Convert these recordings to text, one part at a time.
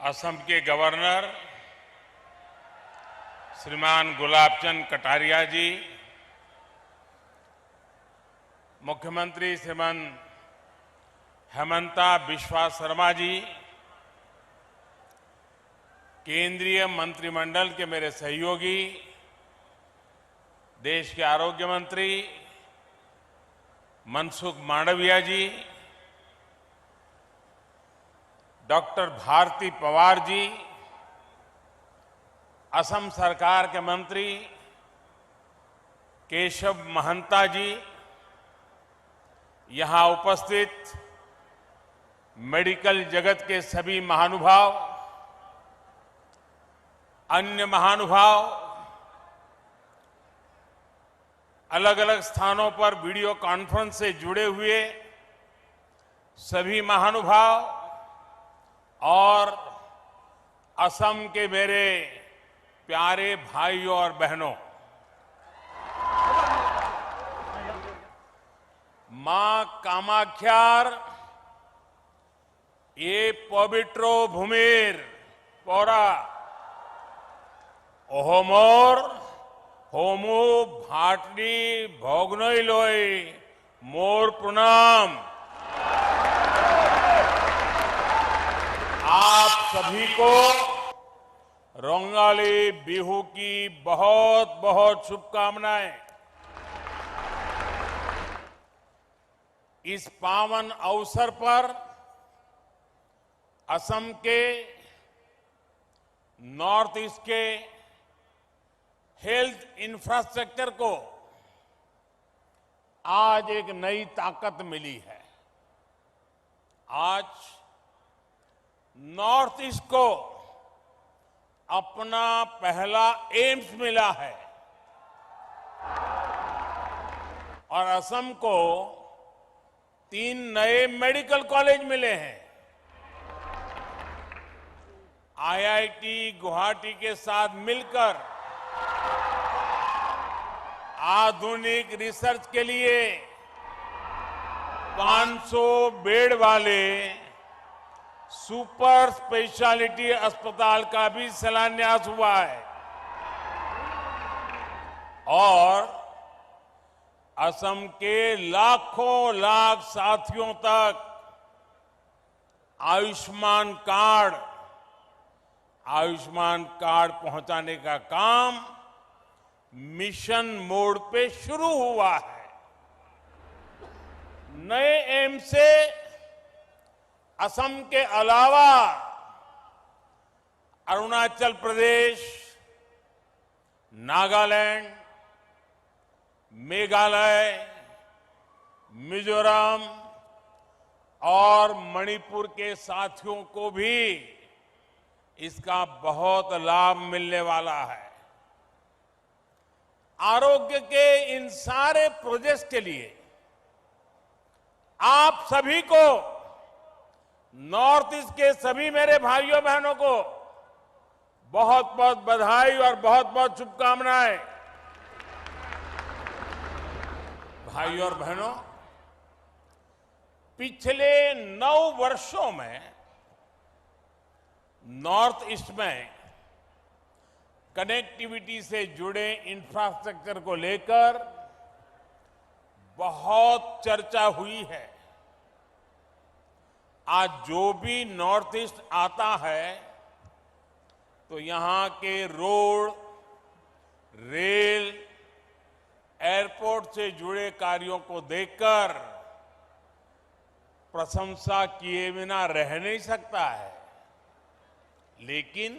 असम के गवर्नर श्रीमान गुलाबचंद कटारिया जी, मुख्यमंत्री श्रीमान हेमंता बिस्वा शर्मा जी, केंद्रीय मंत्रिमंडल के मेरे सहयोगी, देश के आरोग्य मंत्री मनसुख मांडविया जी, डॉक्टर भारती पवार जी, असम सरकार के मंत्री केशव महंता जी, यहां उपस्थित मेडिकल जगत के सभी महानुभाव, अन्य महानुभाव, अलग अलग स्थानों पर वीडियो कॉन्फ्रेंस से जुड़े हुए सभी महानुभाव और असम के मेरे प्यारे भाइयों और बहनों, मां कामाख्यार ये पवित्रो भूमिर पौरा ओहोमोर होमो भाटनी भोगनोई लोई मोर प्रणाम। आप सभी को रोंगाली बिहू की बहुत बहुत शुभकामनाएं। इस पावन अवसर पर असम के नॉर्थ ईस्ट के हेल्थ इंफ्रास्ट्रक्चर को आज एक नई ताकत मिली है। आज नॉर्थ ईस्ट को अपना पहला एम्स मिला है और असम को 3 नए मेडिकल कॉलेज मिले हैं। आईआईटी गुवाहाटी के साथ मिलकर आधुनिक रिसर्च के लिए 500 बेड वाले सुपर स्पेशलिटी अस्पताल का भी शिलान्यास हुआ है और असम के लाखों लाख साथियों तक आयुष्मान कार्ड पहुंचाने का काम मिशन मोड पे शुरू हुआ है। नए एम्स से असम के अलावा अरुणाचल प्रदेश, नागालैंड, मेघालय, मिजोरम और मणिपुर के साथियों को भी इसका बहुत लाभ मिलने वाला है। आरोग्य के इन सारे प्रोजेक्ट्स के लिए आप सभी को, नॉर्थ ईस्ट के सभी मेरे भाइयों बहनों को बहुत बहुत बधाई और बहुत बहुत शुभकामनाएं। भाइयों और बहनों, पिछले 9 वर्षों में नॉर्थ ईस्ट में कनेक्टिविटी से जुड़े इंफ्रास्ट्रक्चर को लेकर बहुत चर्चा हुई है। आज जो भी नॉर्थ ईस्ट आता है तो यहां के रोड, रेल, एयरपोर्ट से जुड़े कार्यों को देखकर प्रशंसा किए बिना रह नहीं सकता है। लेकिन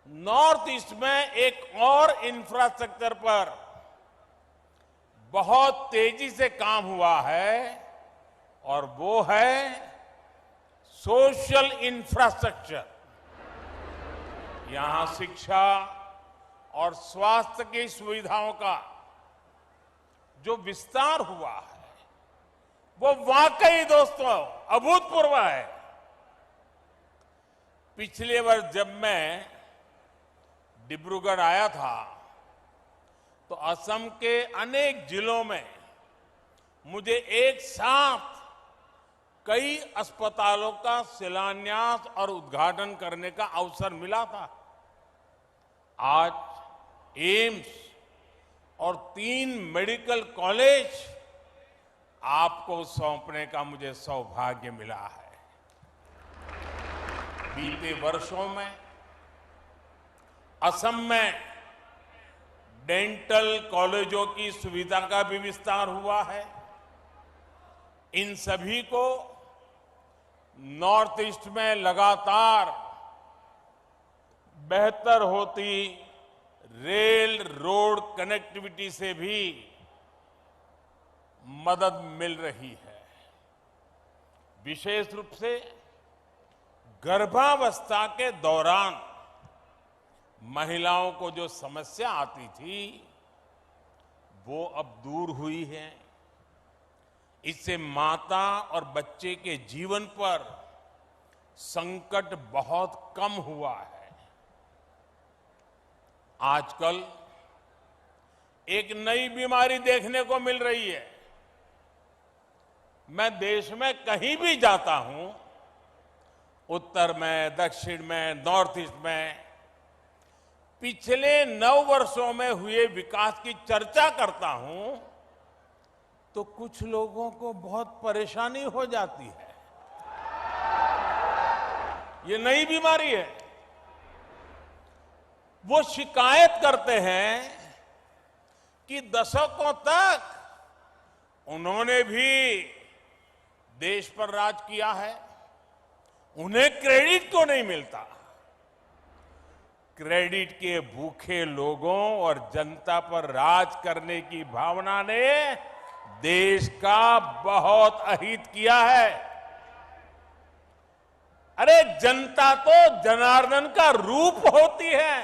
नॉर्थ ईस्ट में एक और इंफ्रास्ट्रक्चर पर बहुत तेजी से काम हुआ है और वो है सोशल इंफ्रास्ट्रक्चर। यहां शिक्षा और स्वास्थ्य की सुविधाओं का जो विस्तार हुआ है वो वाकई दोस्तों अभूतपूर्व है। पिछले वर्ष जब मैं डिब्रूगढ़ आया था तो असम के अनेक जिलों में मुझे एक साथ कई अस्पतालों का शिलान्यास और उद्घाटन करने का अवसर मिला था। आज एम्स और 3 मेडिकल कॉलेज आपको सौंपने का मुझे सौभाग्य मिला है। बीते वर्षों में असम में डेंटल कॉलेजों की सुविधा का भी विस्तार हुआ है। इन सभी को नॉर्थ ईस्ट में लगातार बेहतर होती रेल रोड कनेक्टिविटी से भी मदद मिल रही है। विशेष रूप से गर्भावस्था के दौरान महिलाओं को जो समस्या आती थी वो अब दूर हुई है। इससे माता और बच्चे के जीवन पर संकट बहुत कम हुआ है। आजकल एक नई बीमारी देखने को मिल रही है। मैं देश में कहीं भी जाता हूं, उत्तर में, दक्षिण में, नॉर्थ ईस्ट में, पिछले 9 वर्षों में हुए विकास की चर्चा करता हूं तो कुछ लोगों को बहुत परेशानी हो जाती है। ये नई बीमारी है। वो शिकायत करते हैं कि दशकों तक उन्होंने भी देश पर राज किया है, उन्हें क्रेडिट क्यों नहीं मिलता। क्रेडिट के भूखे लोगों और जनता पर राज करने की भावना ने देश का बहुत अहित किया है। अरे जनता तो जनार्दन का रूप होती है,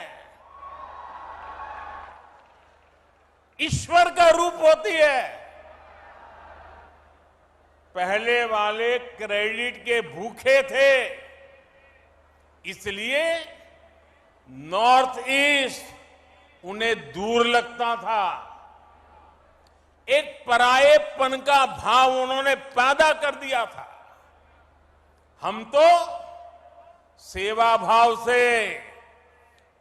ईश्वर का रूप होती है। पहले वाले क्रेडिट के भूखे थे, इसलिए नॉर्थ ईस्ट उन्हें दूर लगता था। एक परायेपन का भाव उन्होंने पैदा कर दिया था। हम तो सेवा भाव से,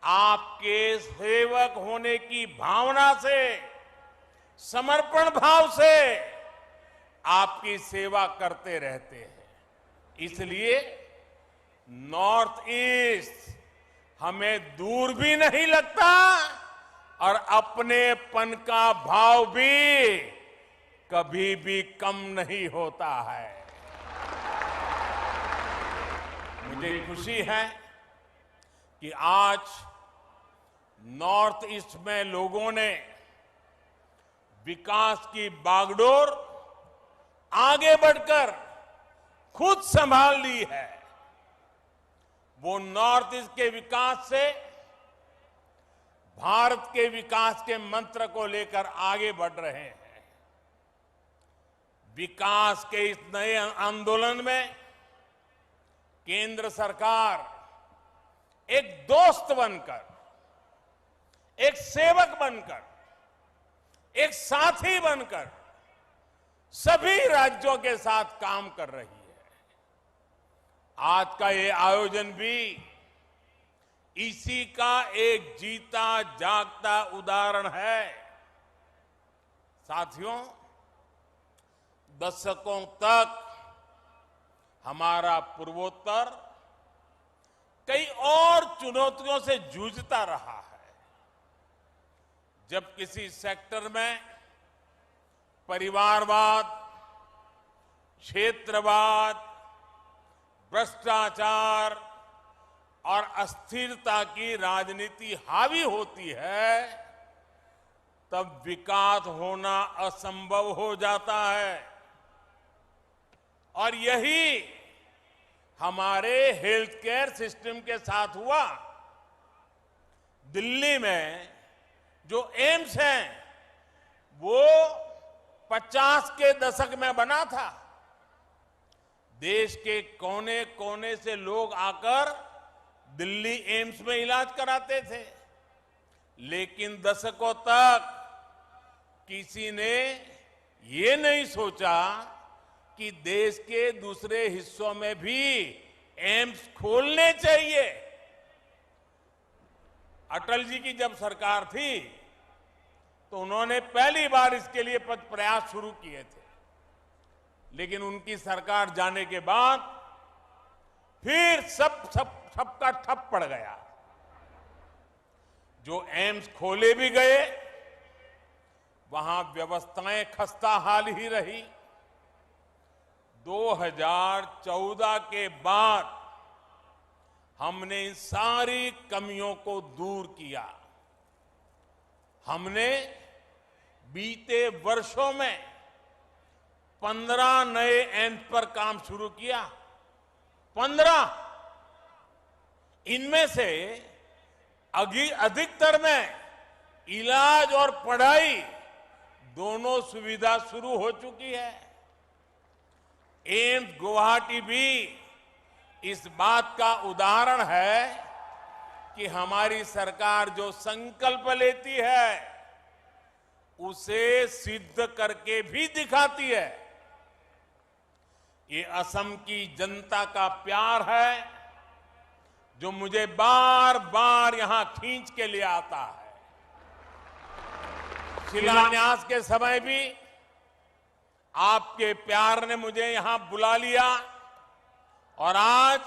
आपके सेवक होने की भावना से, समर्पण भाव से आपकी सेवा करते रहते हैं। इसलिए नॉर्थ ईस्ट हमें दूर भी नहीं लगता और अपनेपन का भाव भी कभी भी कम नहीं होता है। मुझे खुशी है कि आज नॉर्थ ईस्ट में लोगों ने विकास की बागडोर आगे बढ़कर खुद संभाल ली है। वो नॉर्थ ईस्ट के विकास से भारत के विकास के मंत्र को लेकर आगे बढ़ रहे हैं। विकास के इस नए आंदोलन में केंद्र सरकार एक दोस्त बनकर, एक सेवक बनकर, एक साथी बनकर सभी राज्यों के साथ काम कर रही है। आज का ये आयोजन भी इसी का एक जीता जागता उदाहरण है। साथियों, दशकों तक हमारा पूर्वोत्तर कई और चुनौतियों से जूझता रहा है। जब किसी सेक्टर में परिवारवाद, क्षेत्रवाद, भ्रष्टाचार और अस्थिरता की राजनीति हावी होती है, तब विकास होना असंभव हो जाता है। और यही हमारे हेल्थ केयर सिस्टम के साथ हुआ। दिल्ली में जो एम्स है वो 50 के दशक में बना था। देश के कोने कोने से लोग आकर दिल्ली एम्स में इलाज कराते थे, लेकिन दशकों तक किसी ने ये नहीं सोचा कि देश के दूसरे हिस्सों में भी एम्स खोलने चाहिए। अटल जी की जब सरकार थी तो उन्होंने पहली बार इसके लिए प्रयास शुरू किए थे, लेकिन उनकी सरकार जाने के बाद फिर सबका ठप पड़ गया। जो एम्स खोले भी गए वहां व्यवस्थाएं खस्ताहाल ही रही। 2014 के बाद हमने इन सारी कमियों को दूर किया। हमने बीते वर्षों में 15 नए एम्स पर काम शुरू किया। 15। इनमें से अधिकतर में इलाज और पढ़ाई दोनों सुविधा शुरू हो चुकी है। एम्स गुवाहाटी भी इस बात का उदाहरण है कि हमारी सरकार जो संकल्प लेती है उसे सिद्ध करके भी दिखाती है। ये असम की जनता का प्यार है जो मुझे बार बार यहां खींच के ले आता है। शिलान्यास के समय भी आपके प्यार ने मुझे यहां बुला लिया और आज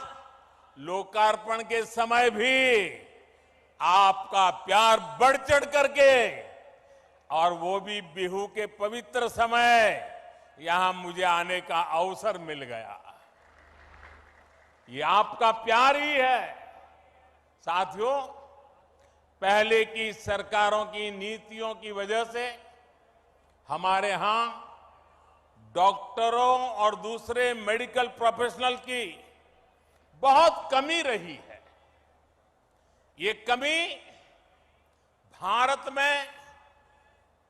लोकार्पण के समय भी आपका प्यार बढ़ चढ़ करके, और वो भी बिहू के पवित्र समय, यहां मुझे आने का अवसर मिल गया। ये आपका प्यार ही है। साथियों, पहले की सरकारों की नीतियों की वजह से हमारे यहां डॉक्टरों और दूसरे मेडिकल प्रोफेशनल की बहुत कमी रही है। ये कमी भारत में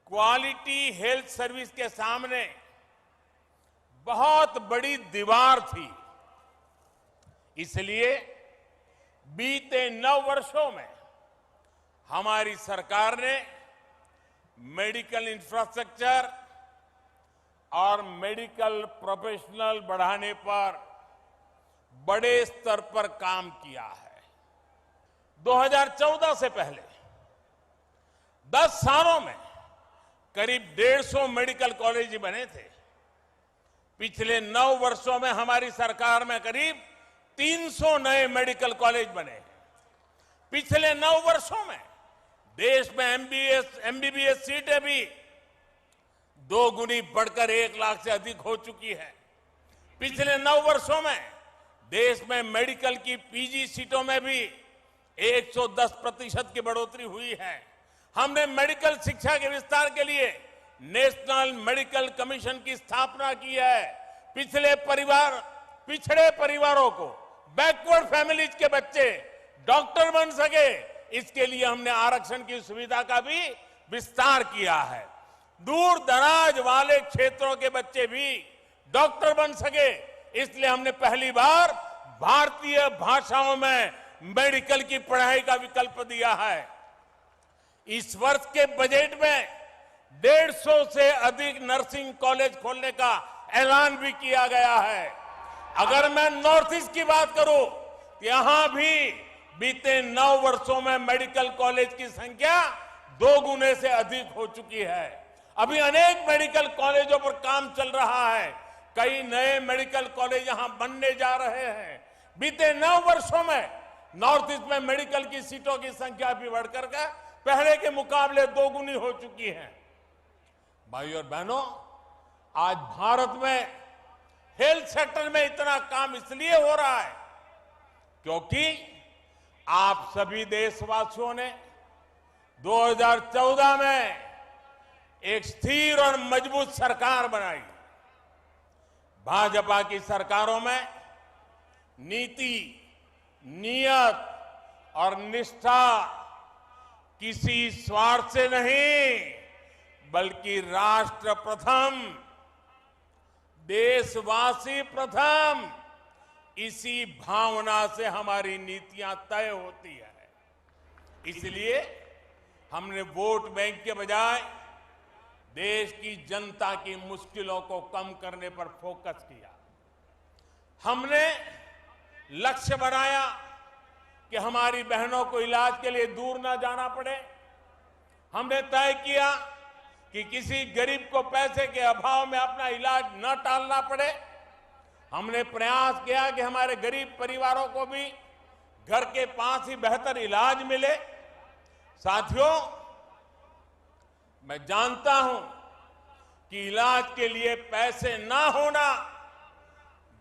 क्वालिटी हेल्थ सर्विस के सामने बहुत बड़ी दीवार थी। इसलिए बीते 9 वर्षों में हमारी सरकार ने मेडिकल इंफ्रास्ट्रक्चर और मेडिकल प्रोफेशनल बढ़ाने पर बड़े स्तर पर काम किया है। 2014 से पहले 10 सालों में करीब 150 मेडिकल कॉलेज बने थे। पिछले 9 वर्षों में हमारी सरकार में करीब 300 नए मेडिकल कॉलेज बने। पिछले 9 वर्षों में देश में एमबीबीएस सीटें भी 2 गुनी बढ़कर 1 लाख से अधिक हो चुकी है। पिछले 9 वर्षों में देश में मेडिकल की पीजी सीटों में भी 110% की बढ़ोतरी हुई है। हमने मेडिकल शिक्षा के विस्तार के लिए नेशनल मेडिकल कमीशन की स्थापना की है। पिछड़े परिवारों को, बैकवर्ड फैमिलीज के बच्चे डॉक्टर बन सके, इसके लिए हमने आरक्षण की सुविधा का भी विस्तार किया है। दूर दराज वाले क्षेत्रों के बच्चे भी डॉक्टर बन सके, इसलिए हमने पहली बार भारतीय भाषाओं में मेडिकल की पढ़ाई का विकल्प दिया है। इस वर्ष के बजट में 150 से अधिक नर्सिंग कॉलेज खोलने का ऐलान भी किया गया है। अगर मैं नॉर्थ ईस्ट की बात करूं तो यहां भी बीते 9 वर्षों में मेडिकल कॉलेज की संख्या 2 गुने से अधिक हो चुकी है। अभी अनेक मेडिकल कॉलेजों पर काम चल रहा है। कई नए मेडिकल कॉलेज यहां बनने जा रहे हैं। बीते 9 वर्षों में नॉर्थ ईस्ट में मेडिकल की सीटों की संख्या भी बढ़कर के पहले के मुकाबले 2 गुनी हो चुकी है। भाइयों और बहनों, आज भारत में हेल्थ सेक्टर में इतना काम इसलिए हो रहा है क्योंकि आप सभी देशवासियों ने 2014 में एक स्थिर और मजबूत सरकार बनाई। भाजपा की सरकारों में नीति, नियत और निष्ठा किसी स्वार्थ से नहीं बल्कि राष्ट्र प्रथम, देशवासी प्रथम, इसी भावना से हमारी नीतियां तय होती है। इसलिए हमने वोट बैंक के बजाय देश की जनता की मुश्किलों को कम करने पर फोकस किया। हमने लक्ष्य बनाया कि हमारी बहनों को इलाज के लिए दूर ना जाना पड़े। हमने तय किया कि किसी गरीब को पैसे के अभाव में अपना इलाज न टालना पड़े। हमने प्रयास किया कि हमारे गरीब परिवारों को भी घर के पास ही बेहतर इलाज मिले। साथियों, मैं जानता हूं कि इलाज के लिए पैसे ना होना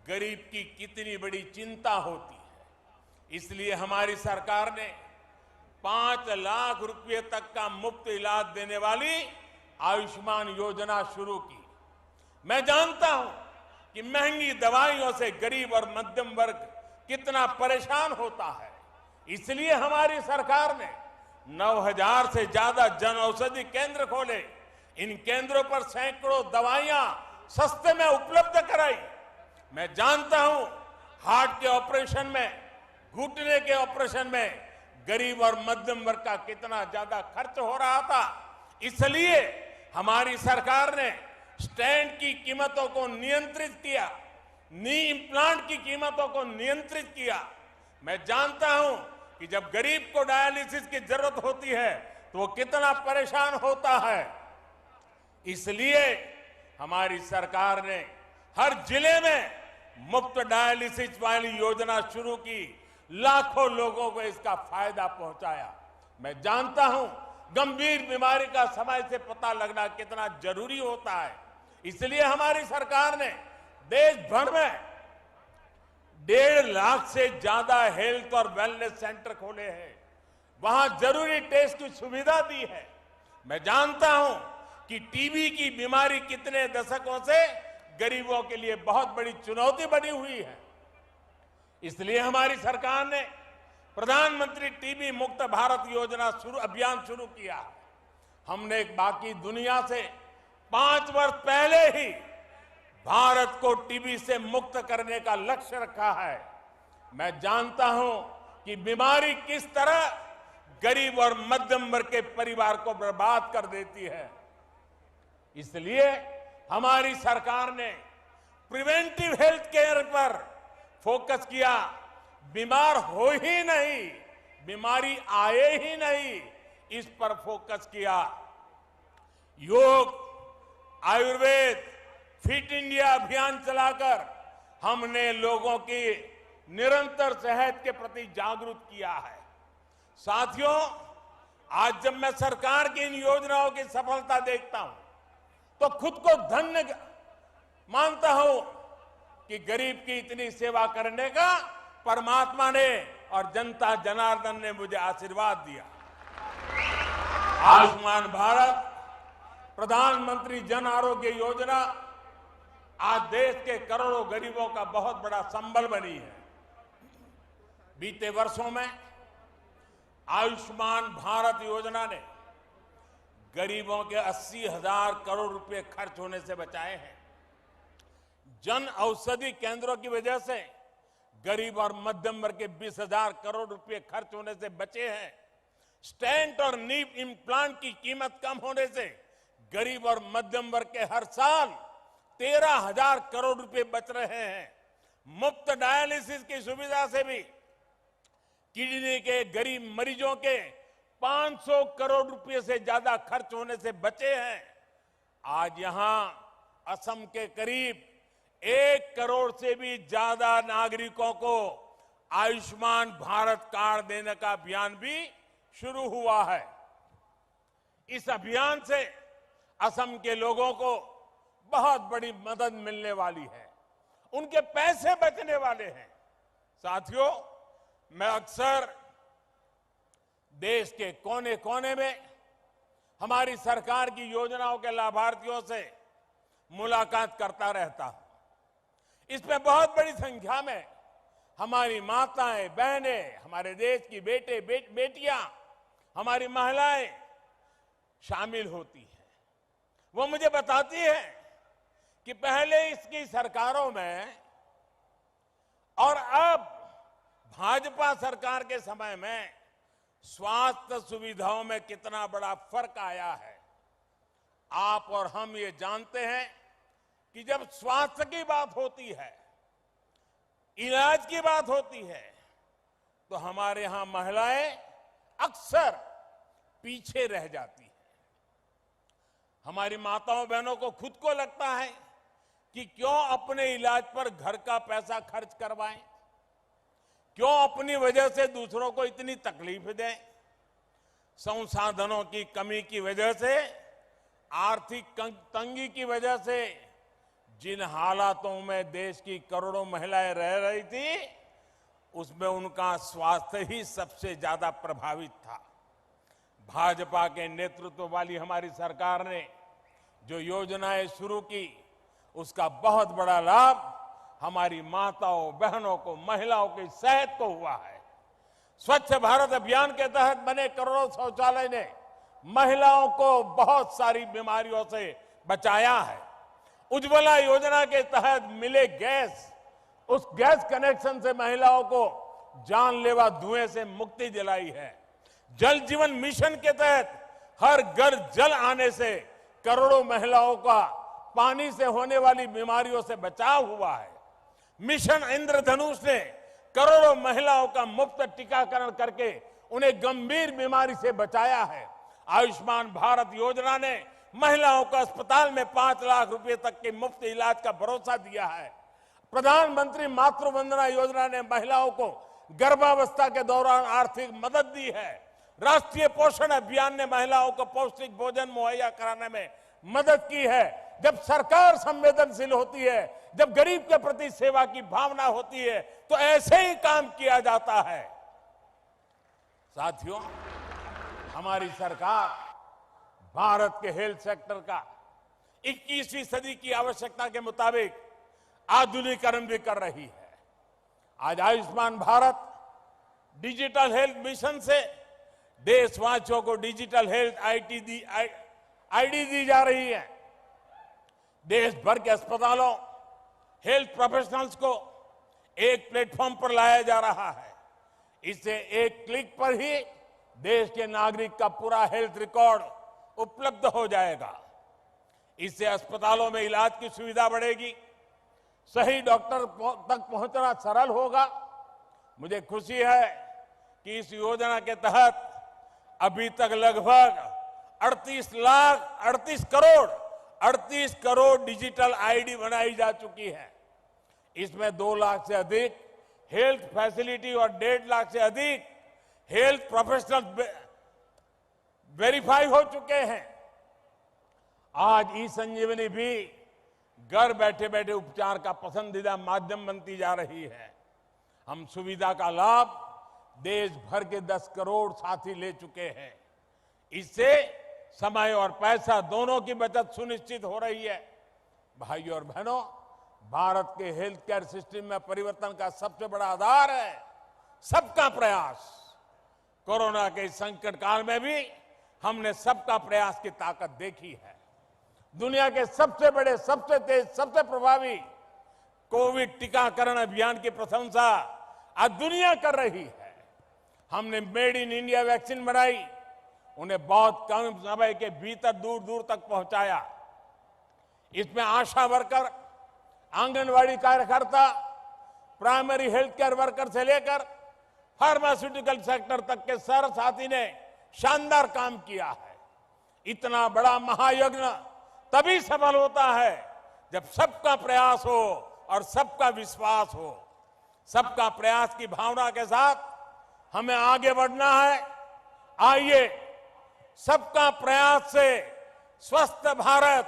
गरीब की कितनी बड़ी चिंता होती है। इसलिए हमारी सरकार ने 5 लाख रुपए तक का मुफ्त इलाज देने वाली आयुष्मान योजना शुरू की। मैं जानता हूं कि महंगी दवाइयों से गरीब और मध्यम वर्ग कितना परेशान होता है। इसलिए हमारी सरकार ने 9,000 से ज्यादा जन औषधि केंद्र खोले। इन केंद्रों पर सैकड़ों दवाइयां सस्ते में उपलब्ध कराई। मैं जानता हूं हार्ट के ऑपरेशन में, घुटने के ऑपरेशन में गरीब और मध्यम वर्ग का कितना ज्यादा खर्च हो रहा था। इसलिए हमारी सरकार ने स्टेंट की कीमतों को नियंत्रित किया, नी इम्प्लांट की कीमतों को नियंत्रित किया। मैं जानता हूं कि जब गरीब को डायलिसिस की जरूरत होती है तो वो कितना परेशान होता है। इसलिए हमारी सरकार ने हर जिले में मुफ्त डायलिसिस वाली योजना शुरू की। लाखों लोगों को इसका फायदा पहुंचाया। मैं जानता हूं गंभीर बीमारी का समय से पता लगना कितना जरूरी होता है। इसलिए हमारी सरकार ने देश भर में 1.5 लाख से ज्यादा हेल्थ और वेलनेस सेंटर खोले हैं। वहां जरूरी टेस्ट की सुविधा दी है। मैं जानता हूं कि टीबी की बीमारी कितने दशकों से गरीबों के लिए बहुत बड़ी चुनौती बनी हुई है। इसलिए हमारी सरकार ने प्रधानमंत्री टीबी मुक्त भारत योजना अभियान शुरू किया। हमने बाकी दुनिया से 5 वर्ष पहले ही भारत को टीबी से मुक्त करने का लक्ष्य रखा है। मैं जानता हूं कि बीमारी किस तरह गरीब और मध्यम वर्ग के परिवार को बर्बाद कर देती है। इसलिए हमारी सरकार ने प्रिवेंटिव हेल्थ केयर पर फोकस किया। बीमार हो ही नहीं, बीमारी आए ही नहीं, इस पर फोकस किया। योग, आयुर्वेद, फिट इंडिया अभियान चलाकर हमने लोगों की निरंतर सेहत के प्रति जागरूक किया है। साथियों, आज जब मैं सरकार की इन योजनाओं की सफलता देखता हूं तो खुद को धन्य मानता हूं कि गरीब की इतनी सेवा करने का परमात्मा ने और जनता जनार्दन ने मुझे आशीर्वाद दिया। आयुष्मान भारत, प्रधानमंत्री जन आरोग्य योजना आज देश के करोड़ों गरीबों का बहुत बड़ा संबल बनी है। बीते वर्षों में आयुष्मान भारत योजना ने गरीबों के 80,000 करोड़ रुपए खर्च होने से बचाए हैं। जन औषधि केंद्रों की वजह से गरीब और मध्यम वर्ग के 20,000 करोड़ रुपए खर्च होने से बचे हैं। स्टेंट और नी इम्प्लांट की कीमत कम होने से गरीब और मध्यम वर्ग के हर साल 13,000 करोड़ रुपए बच रहे हैं। मुफ्त डायलिसिस की सुविधा से भी किडनी के गरीब मरीजों के 500 करोड़ रुपए से ज्यादा खर्च होने से बचे हैं। आज यहां असम के करीब 1 करोड़ से भी ज्यादा नागरिकों को आयुष्मान भारत कार्ड देने का अभियान भी शुरू हुआ है। इस अभियान से असम के लोगों को बहुत बड़ी मदद मिलने वाली है, उनके पैसे बचने वाले हैं। साथियों, मैं अक्सर देश के कोने कोने में हमारी सरकार की योजनाओं के लाभार्थियों से मुलाकात करता रहता हूं। इसमें बहुत बड़ी संख्या में हमारी माताएं, बहनें, हमारे देश की बेटियां, हमारी महिलाएं शामिल होती हैं। वो मुझे बताती है कि पहले इसकी सरकारों में और अब भाजपा सरकार के समय में स्वास्थ्य सुविधाओं में कितना बड़ा फर्क आया है। आप और हम ये जानते हैं कि जब स्वास्थ्य की बात होती है, इलाज की बात होती है, तो हमारे यहां महिलाएं अक्सर पीछे रह जाती हैं। हमारी माताओं बहनों को खुद को लगता है कि क्यों अपने इलाज पर घर का पैसा खर्च करवाएं, क्यों अपनी वजह से दूसरों को इतनी तकलीफ दें। संसाधनों की कमी की वजह से, आर्थिक तंगी की वजह से जिन हालातों में देश की करोड़ों महिलाएं रह रही थी, उसमें उनका स्वास्थ्य ही सबसे ज्यादा प्रभावित था। भाजपा के नेतृत्व वाली हमारी सरकार ने जो योजनाएं शुरू की, उसका बहुत बड़ा लाभ हमारी माताओं बहनों को, महिलाओं की सेहत को हुआ है। स्वच्छ भारत अभियान के तहत बने करोड़ों शौचालय ने महिलाओं को बहुत सारी बीमारियों से बचाया है। उज्ज्वला योजना के तहत मिले गैस, उस गैस कनेक्शन से महिलाओं को जानलेवा धुएं से मुक्ति दिलाई है। जल जीवन मिशन के तहत हर घर जल आने से करोड़ों महिलाओं का पानी से होने वाली बीमारियों से बचाव हुआ है। मिशन इंद्रधनुष ने करोड़ों महिलाओं का मुफ्त टीकाकरण करके उन्हें गंभीर बीमारी से बचाया है। आयुष्मान भारत योजना ने महिलाओं को अस्पताल में 5 लाख रुपए तक के मुफ्त इलाज का भरोसा दिया है। प्रधानमंत्री मातृ वंदना योजना ने महिलाओं को गर्भावस्था के दौरान आर्थिक मदद दी है। राष्ट्रीय पोषण अभियान ने महिलाओं को पौष्टिक भोजन मुहैया कराने में मदद की है। जब सरकार संवेदनशील होती है, जब गरीब के प्रति सेवा की भावना होती है, तो ऐसे ही काम किया जाता है। साथियों, हमारी सरकार भारत के हेल्थ सेक्टर का 21वीं सदी की आवश्यकता के मुताबिक आधुनिकीकरण भी कर रही है। आज Ayushman Bharat digital health mission से देशवासियों को डिजिटल हेल्थ आईडी दी जा रही है। देश भर के अस्पतालों, हेल्थ प्रोफेशनल्स को एक प्लेटफॉर्म पर लाया जा रहा है। इससे एक क्लिक पर ही देश के नागरिक का पूरा हेल्थ रिकॉर्ड उपलब्ध हो जाएगा। इससे अस्पतालों में इलाज की सुविधा बढ़ेगी, सही डॉक्टर तक पहुंचना सरल होगा। मुझे खुशी है कि इस योजना के तहत अभी तक लगभग 38 करोड़ डिजिटल आईडी बनाई जा चुकी है। इसमें 2 लाख से अधिक हेल्थ फैसिलिटी और 1.5 लाख से अधिक हेल्थ प्रोफेशनल वेरीफाई हो चुके हैं। आज ई संजीवनी भी घर बैठे बैठे उपचार का पसंदीदा माध्यम बनती जा रही है। हम सुविधा का लाभ देश भर के 10 करोड़ साथी ले चुके हैं। इससे समय और पैसा दोनों की बचत सुनिश्चित हो रही है। भाइयों और बहनों, भारत के हेल्थ केयर सिस्टम में परिवर्तन का सबसे बड़ा आधार है सबका प्रयास। कोरोना के संकट काल में भी हमने सबका प्रयास की ताकत देखी है। दुनिया के सबसे बड़े, सबसे तेज, सबसे प्रभावी कोविड टीकाकरण अभियान की प्रशंसा आज दुनिया कर रही है। हमने मेड इन इंडिया वैक्सीन बनाई, उन्हें बहुत कम समय के भीतर दूर दूर तक पहुंचाया। इसमें आशा वर्कर, आंगनवाड़ी कार्यकर्ता, प्राइमरी हेल्थ केयर वर्कर से लेकर फार्मास्यूटिकल सेक्टर तक के सारे साथी ने शानदार काम किया है। इतना बड़ा महायज्ञ तभी सफल होता है जब सबका प्रयास हो और सबका विश्वास हो। सबका प्रयास की भावना के साथ हमें आगे बढ़ना है। आइए सबका प्रयास से स्वस्थ भारत,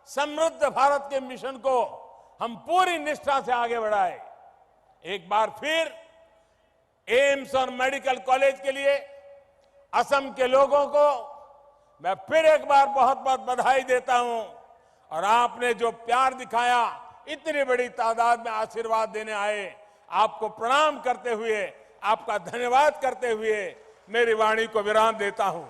समृद्ध भारत के मिशन को हम पूरी निष्ठा से आगे बढ़ाएं। एक बार फिर एम्स और मेडिकल कॉलेज के लिए असम के लोगों को मैं फिर एक बार बहुत बहुत बधाई देता हूं। और आपने जो प्यार दिखाया, इतनी बड़ी तादाद में आशीर्वाद देने आए, आपको प्रणाम करते हुए, आपका धन्यवाद करते हुए मेरी वाणी को विराम देता हूं।